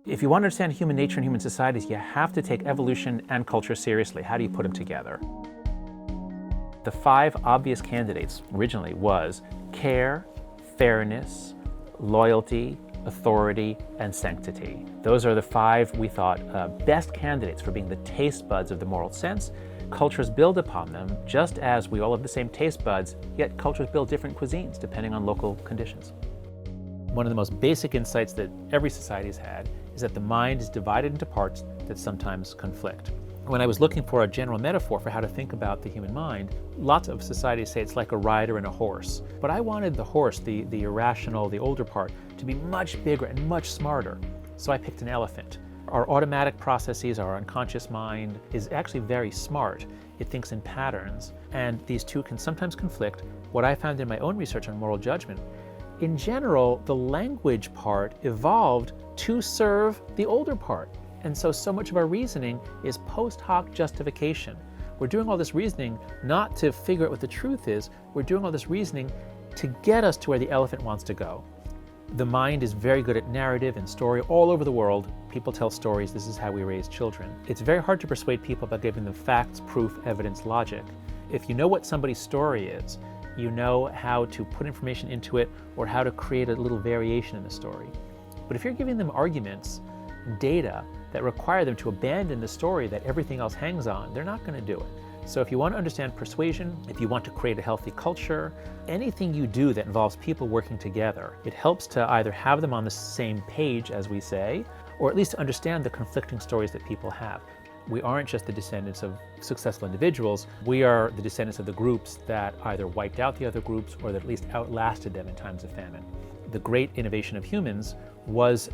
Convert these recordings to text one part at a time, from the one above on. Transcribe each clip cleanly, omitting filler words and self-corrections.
If you want to understand human nature and human societies, you have to take evolution and culture seriously. How do you put them together? The 5 obvious candidates originally was care, fairness, loyalty, authority, and sanctity. Those are the 5 we thought best candidates for being the taste buds of the moral sense. Cultures build upon them, just as we all have the same taste buds, yet cultures build different cuisines depending on local conditions. One of the most basic insights that every society has had is that the mind is divided into parts that sometimes conflict. When I was looking for a general metaphor for how to think about the human mind, lots of societies say it's like a rider and a horse. But I wanted the horse, the irrational, the older part, to be much bigger and much smarter. So I picked an elephant. Our automatic processes, our unconscious mind, is actually very smart. It thinks in patterns, and these two can sometimes conflict. What I found in my own research on moral judgment, in general, the language part evolved to serve the older part. And so much of our reasoning is post hoc justification. We're doing all this reasoning not to figure out what the truth is, we're doing all this reasoning to get us to where the elephant wants to go. The mind is very good at narrative and story. All over the world, people tell stories. This is how we raise children. It's very hard to persuade people by giving them facts, proof, evidence, logic. If you know what somebody's story is, you know how to put information into it or how to create a little variation in the story. But if you're giving them arguments, data that require them to abandon the story that everything else hangs on, they're not going to do it. So if you want to understand persuasion, if you want to create a healthy culture, anything you do that involves people working together, it helps to either have them on the same page, as we say, or at least to understand the conflicting stories that people have. We aren't just the descendants of successful individuals, we are the descendants of the groups that either wiped out the other groups or that at least outlasted them in times of famine. The great innovation of humans was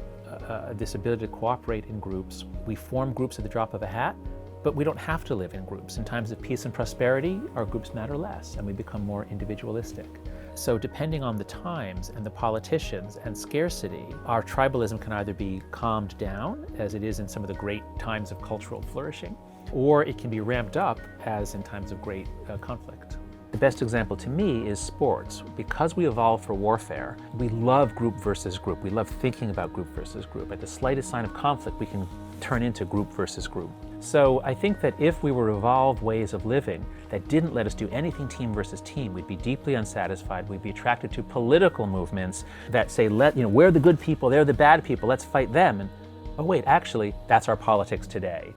this ability to cooperate in groups. We form groups at the drop of a hat, but we don't have to live in groups. In times of peace and prosperity, our groups matter less and we become more individualistic. So depending on the times and the politicians and scarcity, our tribalism can either be calmed down, as it is in some of the great times of cultural flourishing, or it can be ramped up, as in times of great conflict. The best example to me is sports. Because we evolved for warfare, we love group versus group. We love thinking about group versus group. At the slightest sign of conflict, we can turn into group versus group. So I think that if we were to evolve ways of living that didn't let us do anything team versus team, we'd be deeply unsatisfied. We'd be attracted to political movements that say, we're the good people, they're the bad people, let's fight them. And oh wait, actually, that's our politics today.